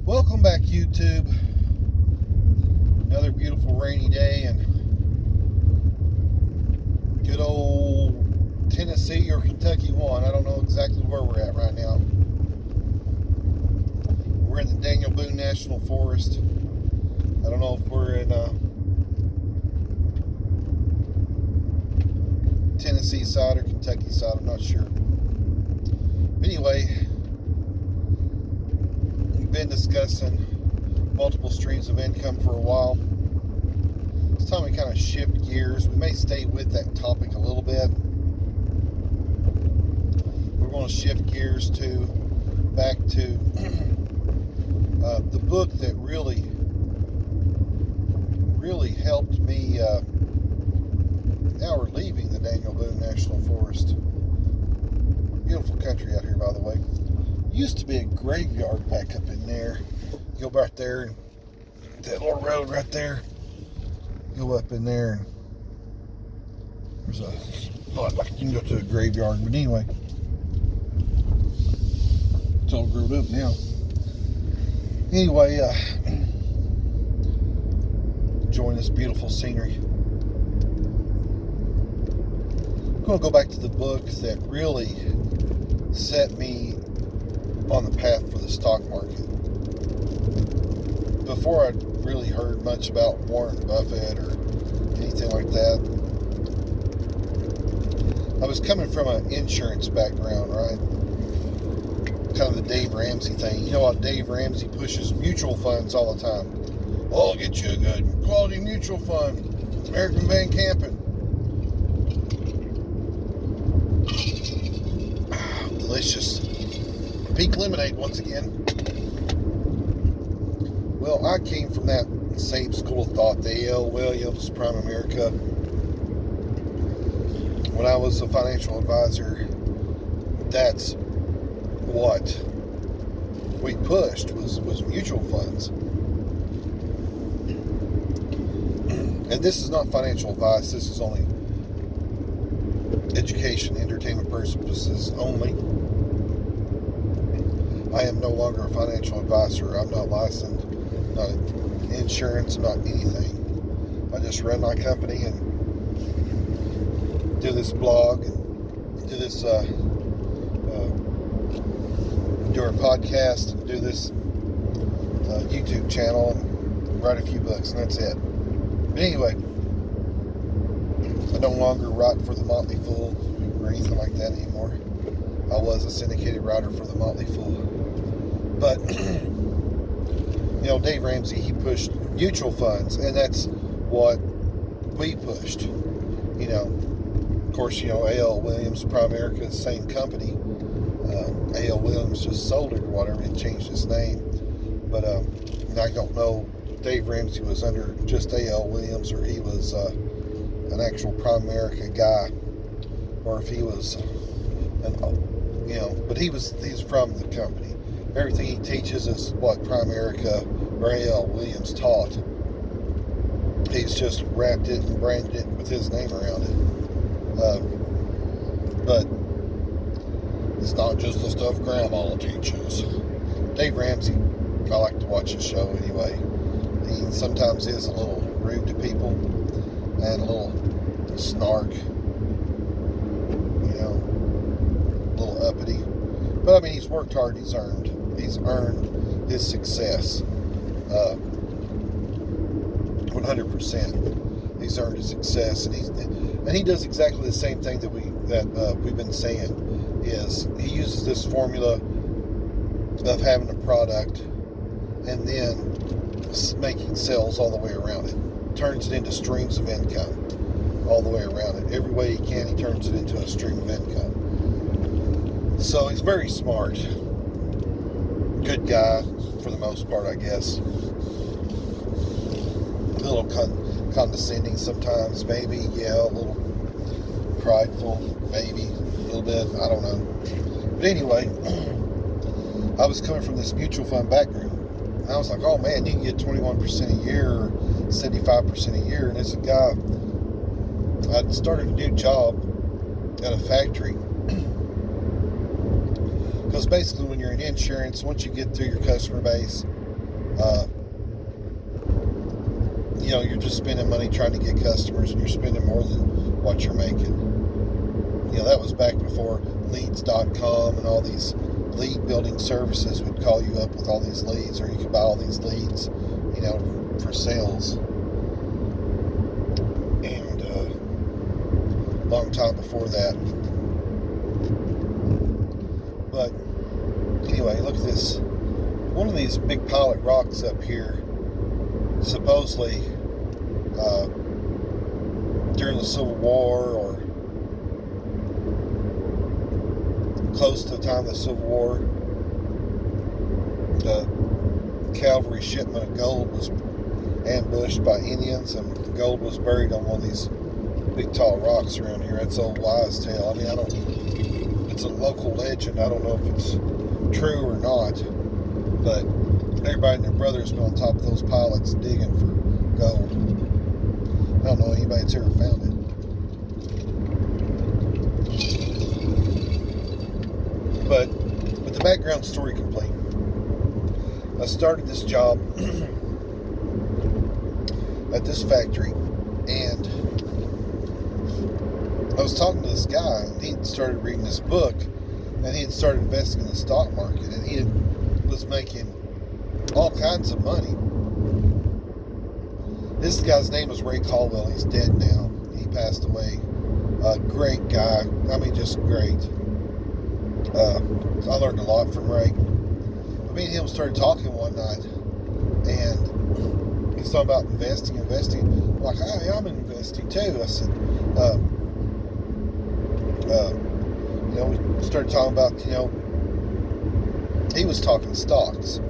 Welcome back, YouTube. Another beautiful rainy day in good old Tennessee or Kentucky one. I don't know exactly where we're at right now. We're in the Daniel Boone National Forest. I don't know if we're in Tennessee side or Kentucky side. I'm not sure. But anyway, we've been discussing multiple streams of income for a while. It's time we kind of shift gears. We may stay with that topic a little bit. We're going to shift gears back to the book that really helped me. Now we're leaving the Daniel Boone National Forest. Beautiful country out here, by the way. Used to be a graveyard back up in there. Go back there, and that little road right there. Go up in there, and there's a spot like you can go to a graveyard. But anyway, it's all grown up now. Anyway, enjoying this beautiful scenery. I'm going to go back to the book that really set me on the path for the stock market. Before I'd really heard much about Warren Buffett or anything like that, I was coming from an insurance background, right? Kind of the Dave Ramsey thing. You know what? Dave Ramsey pushes mutual funds all the time. Oh, I'll get you a good quality mutual fund. American Van Campen. Delicious. Pink lemonade once again. Well, I came from that same school of thought, the A.L. Williams, Prime America. When I was a financial advisor, that's what we pushed was mutual funds. And this is not financial advice. This is only education, entertainment purposes only. I am no longer a financial advisor. I'm not licensed, not insurance, not anything. I just run my company and do this blog and do this, do our podcast and do this YouTube channel and write a few books, and that's it. But anyway, I no longer write for the Motley Fool or anything like that anymore. I was a syndicated writer for the Motley Fool. But, you know, Dave Ramsey, he pushed mutual funds, and that's what we pushed. You know, of course, you know, A.L. Williams, Prime America, the same company. A.L. Williams just sold it or whatever, and changed its name. But and I don't know if Dave Ramsey was under just A.L. Williams or he was an actual Prime America guy, or if he was, you know, but he's from the company. Everything he teaches is what Prime America or A.L. Williams taught. He's just wrapped it and branded it with his name around it. But it's not just the stuff Grandma teaches. Dave Ramsey, I like to watch his show anyway. He sometimes is a little rude to people and a little snark, you know, a little uppity. But I mean, he's worked hard. He's earned his success. 100%. He's earned his success, and he does exactly the same thing that we've been saying. Is he uses this formula of having a product and then making sales all the way around it. Turns it into streams of income all the way around it. Every way he can, he turns it into a stream of income. So he's very smart. Good guy, for the most part, I guess. A little condescending sometimes, maybe. Yeah, a little prideful, maybe. A little bit, I don't know. But anyway, I was coming from this mutual fund background. And I was like, oh man, you can get 21% a year or 75% a year. And it's a guy, I'd started a new job at a factory. Because basically when you're in insurance, once you get through your customer base, You're just spending money trying to get customers, and you're spending more than what you're making. That was back before leads.com and all these lead building services would call you up with all these leads, or you could buy all these leads, for sales. And long time before that. But anyway, look at this. One of these big pile of rocks up here, supposedly during the Civil War, or close to the time of the Civil War, the cavalry shipment of gold was ambushed by Indians, and gold was buried on one of these big tall rocks around here. That's old wives' tale. It's a local legend. I don't know if it's true or not, but everybody and their brothers been on top of those pilots digging for gold. I don't know anybody that's ever found it. But with the background story complete, I started this job at this factory, and I was talking to this guy, and he had started reading this book, and he had started investing in the stock market, and he was making all kinds of money. This guy's name was Ray Caldwell. He's dead now. He passed away. Great guy. Just great. I learned a lot from Ray. Me and him started talking one night, and he's talking about investing. I'm like, hey, I'm investing too. I said, we started talking about, he was talking stocks.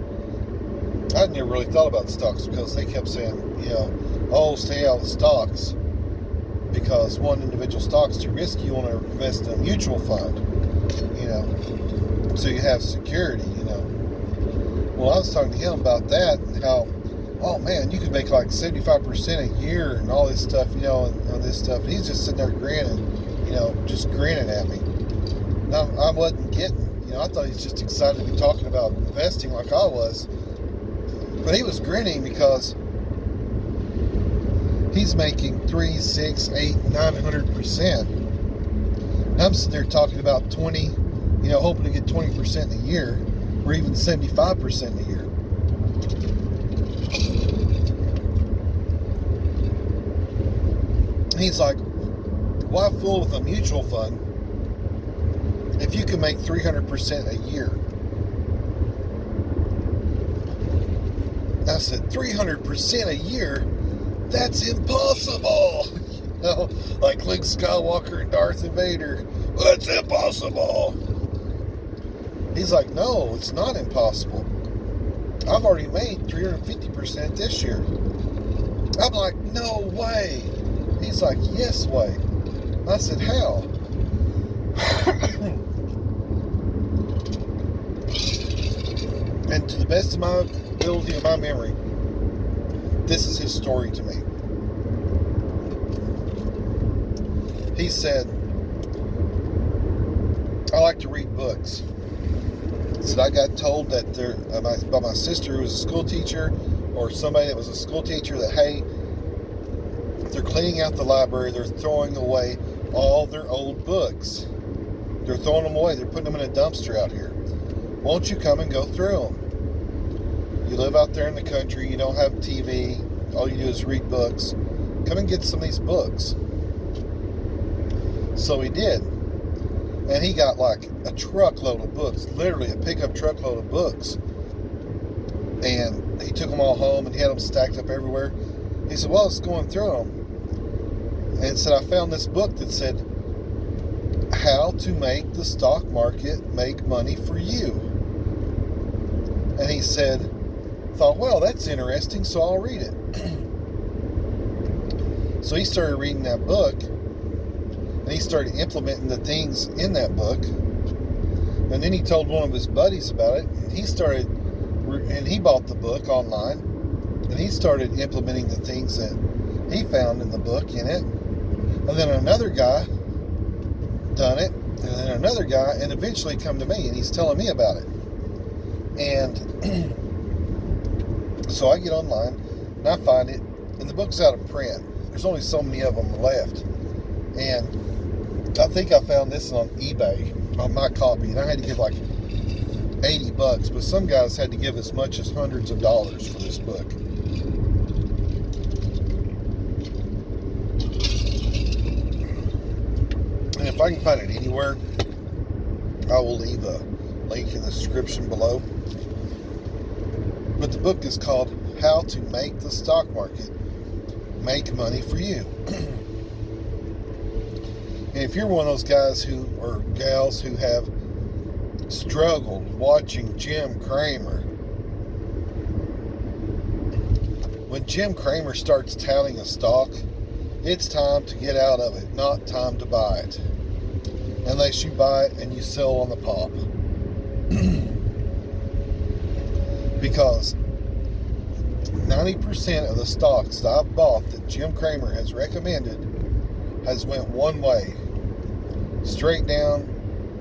I'd never really thought about stocks, because they kept saying, stay out of stocks, because one individual stock's too risky. You want to invest in a mutual fund, so you have security, Well, I was talking to him about that, and how, oh man, you could make like 75% a year and all this stuff, on this stuff. And he's just sitting there grinning, just grinning at me. Now, I wasn't getting, I thought he was just excited to be talking about investing like I was. But he was grinning because he's making 3, 6, 8, 900%. And I'm sitting there talking about 20, hoping to get 20% in a year, or even 75% in a year. And he's like, why fool with a mutual fund if you can make 300% a year? I said, 300% a year? That's impossible! Like Luke Skywalker and Darth Vader. That's impossible! He's like, no, it's not impossible. I've already made 350% this year. I'm like, no way. He's like, yes way. I said, how? And to the best of my ability of my memory, this is his story to me. He said, I like to read books. He said, I got told that by my sister, who was a school teacher, or somebody that was a school teacher, that, hey, they're cleaning out the library, they're throwing away all their old books. They're throwing them away. They're putting them in a dumpster out here. Won't you come and go through them? You live out there in the country, you don't have TV, all you do is read books. Come and get some of these books. So he did. And he got like a truckload of books, literally a pickup truckload of books. And he took them all home, and he had them stacked up everywhere. He said, well, I was going through them, and said, I found this book that said, how to make the stock market make money for you. And he said, thought, well, that's interesting, so I'll read it. So he started reading that book, and he started implementing the things in that book. And then he told one of his buddies about it, and he bought the book online, and he started implementing the things that he found in the book in it. And then another guy done it, and then another guy, and eventually come to me, and he's telling me about it. And So I get online and I find it, and the book's out of print. There's only so many of them left. And I think I found this on eBay on my copy, and I had to give like $80, but some guys had to give as much as hundreds of dollars for this book. And if I can find it anywhere, I will leave a link in the description below. But the book is called How to Make the Stock Market Make Money for You. And if you're one of those guys who or gals who have struggled watching Jim Cramer, when Jim Cramer starts touting a stock, it's time to get out of it, not time to buy it. Unless you buy it and you sell on the pop. Because 90% of the stocks that I've bought that Jim Cramer has recommended has went one way, straight down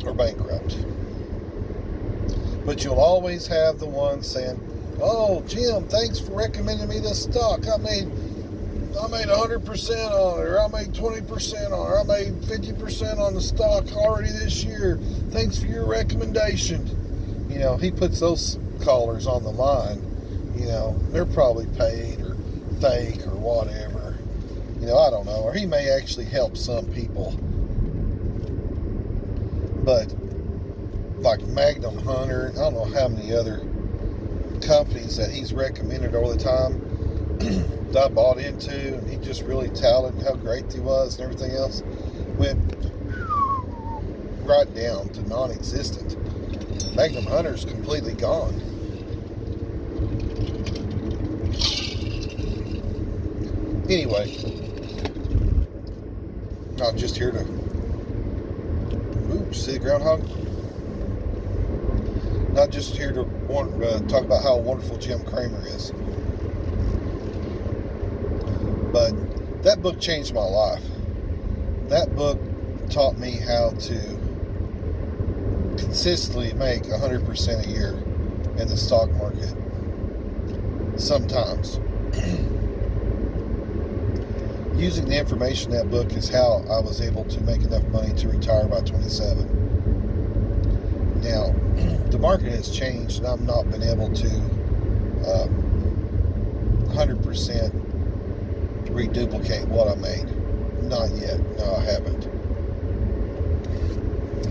or bankrupt. But you'll always have the one saying, "Oh, Jim, thanks for recommending me this stock. I made 100% on it, or I made 20% on it, or I made 50% on the stock already this year. Thanks for your recommendation." You know, he puts those callers on the line. You know, they're probably paid or fake or whatever. You know, I don't know. Or he may actually help some people. But like Magnum Hunter, I don't know how many other companies that he's recommended over the time that I bought into, and he just really touted how great he was and everything else, went right down to non-existent. Magnum Hunter's completely gone. Anyway, I'm just here to see the groundhog. Not just here to talk about how wonderful Jim Cramer is. But that book changed my life. That book taught me how to consistently make 100% a year in the stock market. Sometimes. Using the information in that book is how I was able to make enough money to retire by 27. Now, the market has changed, and I've not been able to 100% reduplicate what I made. Not yet. No, I haven't.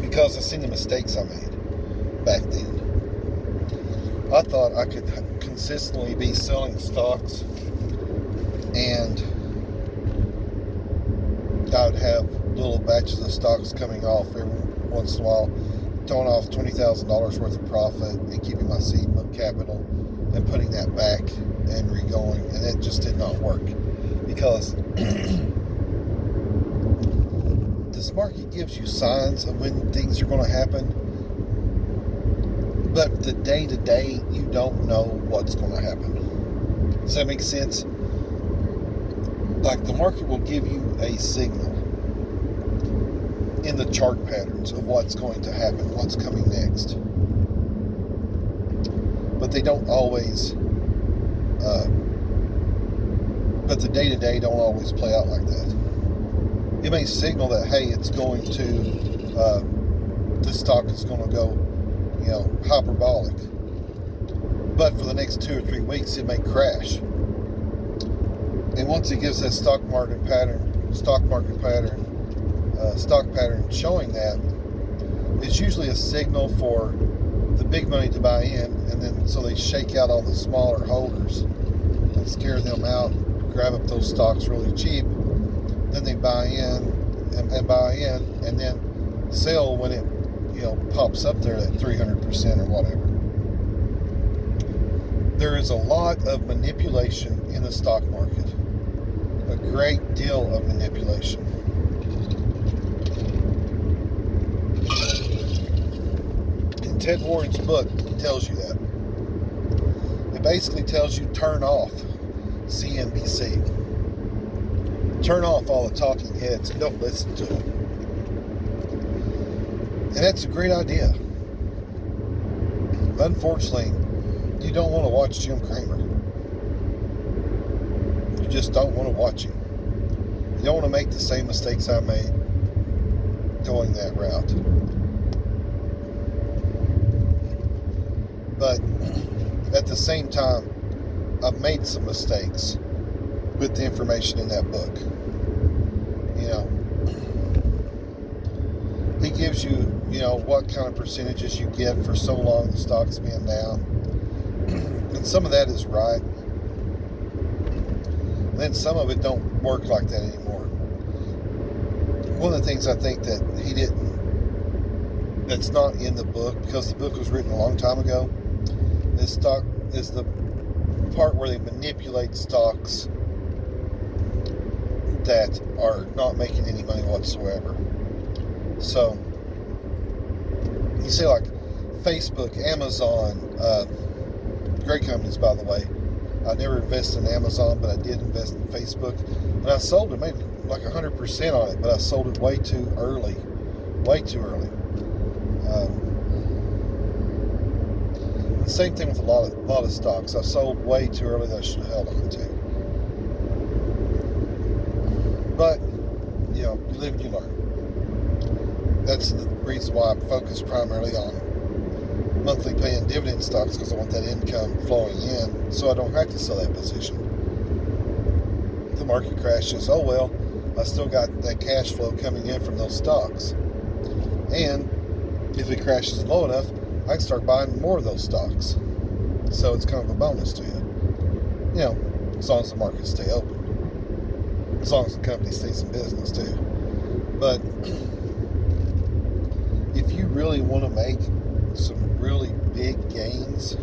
Because I've seen the mistakes I made back then. I thought I could consistently be selling stocks, and I would have little batches of stocks coming off every once in a while, throwing off $20,000 worth of profit and keeping my seed capital and putting that back and re-going, and it just did not work because this market gives you signs of when things are going to happen, but the day-to-day you don't know what's going to happen. Does that make sense? Like, the market will give you a signal in the chart patterns of what's going to happen, what's coming next. But they don't always, but the day-to-day don't always play out like that. It may signal that, hey, it's going to, this stock is going to go, you know, hyperbolic. But for the next 2 or 3 weeks, it may crash. And once it gives that stock pattern showing that, it's usually a signal for the big money to buy in, and then so they shake out all the smaller holders and scare them out, grab up those stocks really cheap, then they buy in and then sell when it, you know, pops up there at 300% or whatever. There is a lot of manipulation in the stock market. A great deal of manipulation. And Ted Warren's book tells you that. It basically tells you turn off CNBC. Turn off all the talking heads and don't listen to them. And that's a great idea. Unfortunately, you don't want to watch Jim Cramer. You just don't want to watch him. You don't want to make the same mistakes I made going that route. But at the same time, I've made some mistakes with the information in that book. You know, he gives you, what kind of percentages you get for so long the stock's been down. And some of that is right. And then some of it don't work like that anymore. One of the things I think that that's not in the book, because the book was written a long time ago, is the part where they manipulate stocks that are not making any money whatsoever. So, you see, like Facebook, Amazon, great companies, by the way. I never invested in Amazon, but I did invest in Facebook. And I sold it, made like 100% on it, but I sold it way too early. Way too early. The same thing with a lot of stocks. I sold way too early that I should have held on to. But, you live and you learn. That's the reason why I focus primarily on monthly paying dividend stocks, because I want that income flowing in so I don't have to sell that position. If the market crashes, oh well, I still got that cash flow coming in from those stocks. And if it crashes low enough, I can start buying more of those stocks. So it's kind of a bonus to you. As long as the markets stay open. As long as the company stays in business too. But if you really want to make some really big gains,